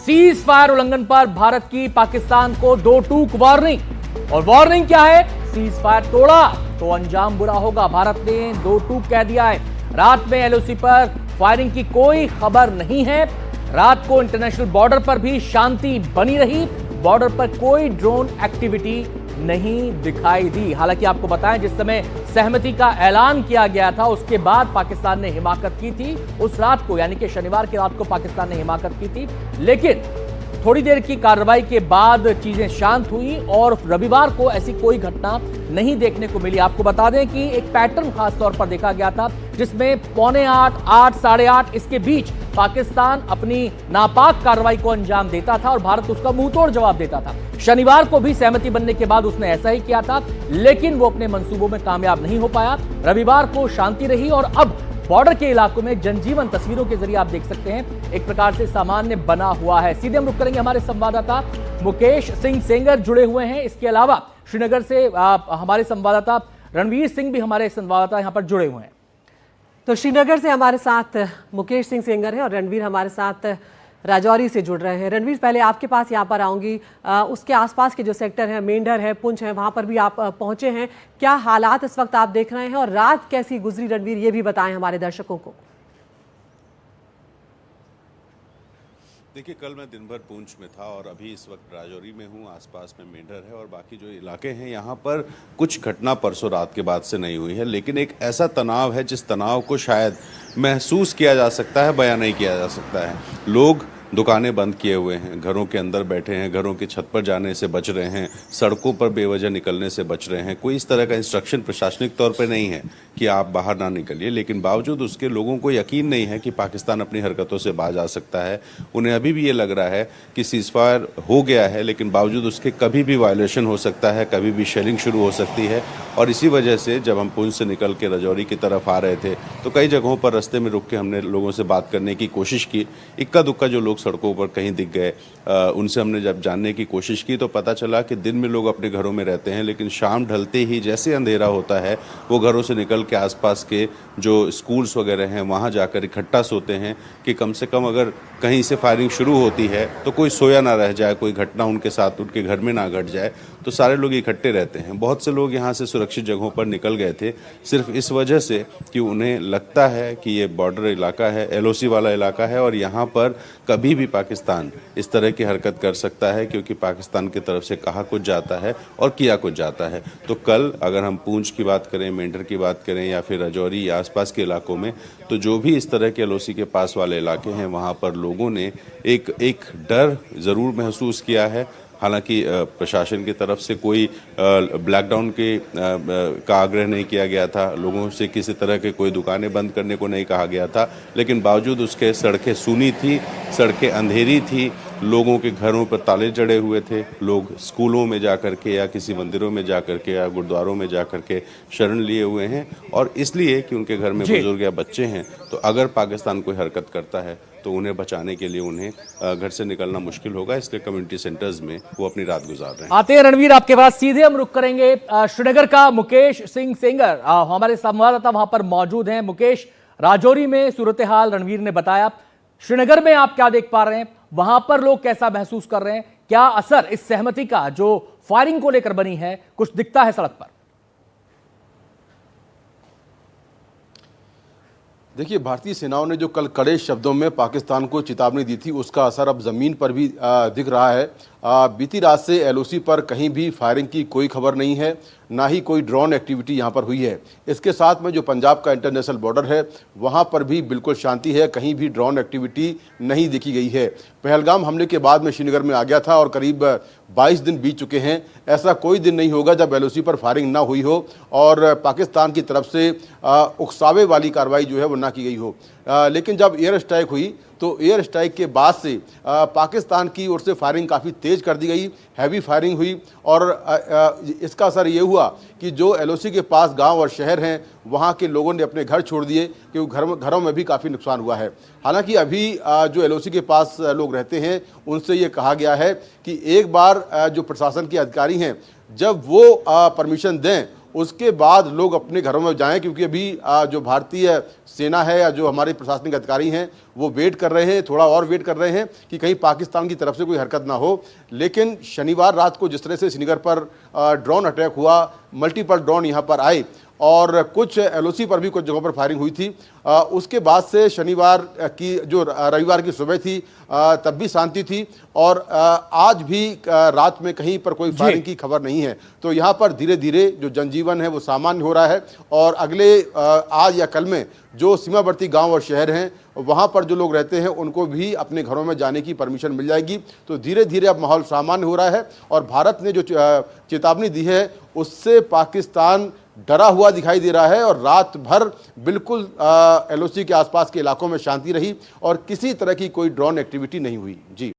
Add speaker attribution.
Speaker 1: Cease fire उल्लंघन पर भारत की पाकिस्तान को 2 टूक वार्निंग। और वार्निंग क्या है? सीज फायर तोड़ा तो अंजाम बुरा होगा। भारत ने 2 टूक कह दिया है। रात में एलओसी पर फायरिंग की कोई खबर नहीं है। रात को इंटरनेशनल बॉर्डर पर भी शांति बनी रही। बॉर्डर पर कोई ड्रोन एक्टिविटी नहीं दिखाई दी। हालांकि आपको बताएं, जिस समय सहमति का ऐलान किया गया था उसके बाद पाकिस्तान ने हिमाकत की थी। उस रात को, यानी कि शनिवार की रात को पाकिस्तान ने हिमाकत की थी, लेकिन थोड़ी देर की कार्रवाई के बाद चीजें शांत हुई और रविवार को ऐसी कोई घटना नहीं देखने को मिली। आपको बता दें कि एक पैटर्न खास तौर पर देखा गया था जिसमें 7:45, 8, 8:30 इसके बीच पाकिस्तान अपनी नापाक कार्रवाई को अंजाम देता था और भारत उसका मुंहतोड़ जवाब देता था। शनिवार को भी सहमति बनने के बाद उसने ऐसा ही किया था, लेकिन वो अपने मंसूबों में कामयाब नहीं हो पाया। रविवार को शांति रही और अब बॉर्डर के इलाकों में जनजीवन तस्वीरों के जरिए आप देख सकते हैं एक प्रकार से सामान्य बना हुआ है। सीधे हम रुक करेंगे, हमारे संवाददाता मुकेश सिंह सेंगर जुड़े हुए हैं। इसके अलावा श्रीनगर से हमारे संवाददाता रणवीर सिंह भी हमारे संवाददाता यहां पर जुड़े हुए हैं।
Speaker 2: तो श्रीनगर से हमारे साथ मुकेश सिंह सेंगर हैं और रणवीर हमारे साथ राजौरी से जुड़ रहे हैं। रणवीर, पहले आपके पास यहाँ पर आऊँगी। उसके आसपास के जो सेक्टर है, मेंढर है, पुंछ है, वहाँ पर भी आप पहुँचे हैं। क्या हालात इस वक्त आप देख रहे हैं और रात कैसी गुजरी रणवीर, ये भी बताएं हमारे दर्शकों को।
Speaker 3: देखिए, कल मैं दिन भर पूंछ में था और अभी इस वक्त राजौरी में हूँ। आसपास में मेंढर है और बाकी जो इलाके हैं, यहाँ पर कुछ घटना परसों रात के बाद से नहीं हुई है, लेकिन एक ऐसा तनाव है जिस तनाव को शायद महसूस किया जा सकता है, बयां नहीं किया जा सकता है। लोग दुकानें बंद किए हुए हैं, घरों के अंदर बैठे हैं, घरों की छत पर जाने से बच रहे हैं, सड़कों पर बेवजह निकलने से बच रहे हैं। कोई इस तरह का इंस्ट्रक्शन प्रशासनिक तौर पर नहीं है कि आप बाहर ना निकलिए, लेकिन बावजूद उसके लोगों को यकीन नहीं है कि पाकिस्तान अपनी हरकतों से बाज आ सकता है। उन्हें अभी भी ये लग रहा है कि सीज़फायर हो गया है, लेकिन बावजूद उसके कभी भी वायलेशन हो सकता है, कभी भी शेलिंग शुरू हो सकती है। और इसी वजह से जब हम पुंछ से निकल के राजौरी की तरफ आ रहे थे तो कई जगहों पर रास्ते में रुक के हमने लोगों से बात करने की कोशिश की। इक्का दुक्का जो लोग सड़कों पर कहीं दिख गए, उनसे हमने जब जानने की कोशिश की तो पता चला कि दिन में लोग अपने घरों में रहते हैं, लेकिन शाम ढलते ही जैसे अंधेरा होता है वो घरों से निकल के आसपास के जो स्कूल्स वगैरह हैं वहाँ जाकर इकट्ठा सोते हैं कि कम से कम अगर कहीं से फायरिंग शुरू होती है तो कोई सोया ना रह जाए, कोई घटना उनके साथ उनके घर में ना घट जाए। तो सारे लोग इकट्ठे रहते हैं। बहुत से लोग यहाँ से सुरक्षित जगहों पर निकल गए थे सिर्फ इस वजह से कि उन्हें लगता है कि ये बॉर्डर इलाका है, एलओसी वाला इलाका है और यहाँ पर कभी भी पाकिस्तान इस तरह की हरकत कर सकता है, क्योंकि पाकिस्तान की तरफ से कहा कुछ जाता है और किया कुछ जाता है। तो कल अगर हम पूंछ की बात करें, मेंढर की बात करें या फिर राजौरी या आसपास के इलाकों में, तो जो भी इस तरह के एलओसी के पास वाले इलाके हैं वहाँ पर लोगों ने एक डर ज़रूर महसूस किया है। हालांकि प्रशासन की तरफ से कोई ब्लैकडाउन का आग्रह नहीं किया गया था, लोगों से किसी तरह के कोई दुकानें बंद करने को नहीं कहा गया था, लेकिन बावजूद उसके सड़कें सूनी थी, सड़कें अंधेरी थी, लोगों के घरों पर ताले जड़े हुए थे, लोग स्कूलों में जाकर के या किसी मंदिरों में जाकर के या गुरुद्वारों में जाकर के शरण लिए हुए हैं। और इसलिए कि उनके घर में बुजुर्ग या बच्चे हैं, तो अगर पाकिस्तान कोई हरकत करता है तो उन्हें बचाने के लिए उन्हें घर से निकलना मुश्किल होगा, इसलिए कम्युनिटी सेंटर्स में वो अपनी रात गुजार रहे हैं।
Speaker 1: आते हैं रणवीर आपके पास। सीधे हम रुक करेंगे श्रीनगर का। मुकेश सिंह सेंगर हमारे संवाददाता वहां पर मौजूद हैं। मुकेश, राजौरी में सूरत हाल रणवीर ने बताया, श्रीनगर में आप क्या देख पा रहे हैं, वहां पर लोग कैसा महसूस कर रहे हैं, क्या असर इस सहमति का जो फायरिंग को लेकर बनी है कुछ दिखता है सड़क पर?
Speaker 4: देखिए, भारतीय सेनाओं ने जो कल कड़े शब्दों में पाकिस्तान को चेतावनी दी थी उसका असर अब ज़मीन पर भी दिख रहा है। बीती रात से एलओसी पर कहीं भी फायरिंग की कोई खबर नहीं है, ना ही कोई ड्रोन एक्टिविटी यहाँ पर हुई है। इसके साथ में जो पंजाब का इंटरनेशनल बॉर्डर है वहाँ पर भी बिल्कुल शांति है, कहीं भी ड्रोन एक्टिविटी नहीं देखी गई है। पहलगाम हमले के बाद में श्रीनगर में आ गया था और करीब 22 दिन बीत चुके हैं। ऐसा कोई दिन नहीं होगा जब एलओसी पर फायरिंग ना हुई हो और पाकिस्तान की तरफ से उकसावे वाली कार्रवाई जो है वो ना की गई हो। लेकिन जब एयर स्ट्राइक हुई तो एयर स्ट्राइक के बाद से पाकिस्तान की ओर से फायरिंग काफ़ी तेज़ कर दी गई, हैवी फायरिंग हुई और इसका असर ये हुआ कि जो एलओसी के पास गांव और शहर हैं वहाँ के लोगों ने अपने घर छोड़ दिए, क्योंकि घरों में भी काफ़ी नुकसान हुआ है। हालांकि अभी जो एलओसी के पास लोग रहते हैं उनसे ये कहा गया है कि एक बार जो प्रशासन के अधिकारी हैं जब वो परमिशन दें उसके बाद लोग अपने घरों में जाएं, क्योंकि अभी जो भारतीय सेना है या जो हमारे प्रशासनिक अधिकारी हैं वो वेट कर रहे हैं, थोड़ा और वेट कर रहे हैं कि कहीं पाकिस्तान की तरफ से कोई हरकत ना हो। लेकिन शनिवार रात को जिस तरह से श्रीनगर पर ड्रोन अटैक हुआ, मल्टीपल ड्रोन यहाँ पर आए और कुछ एलओसी पर भी कुछ जगहों पर फायरिंग हुई थी, उसके बाद से शनिवार की जो रविवार की सुबह थी तब भी शांति थी और आज भी रात में कहीं पर कोई फायरिंग की खबर नहीं है। तो यहाँ पर धीरे धीरे जो जनजीवन है वो सामान्य हो रहा है और अगले आज या कल में जो सीमावर्ती गांव और शहर हैं वहाँ पर जो लोग रहते हैं उनको भी अपने घरों में जाने की परमिशन मिल जाएगी। तो धीरे धीरे अब माहौल सामान्य हो रहा है और भारत ने जो चेतावनी दी है उससे पाकिस्तान डरा हुआ दिखाई दे रहा है और रात भर बिल्कुल एलओसी के आसपास के इलाकों में शांति रही और किसी तरह की कोई ड्रोन एक्टिविटी नहीं हुई। जी।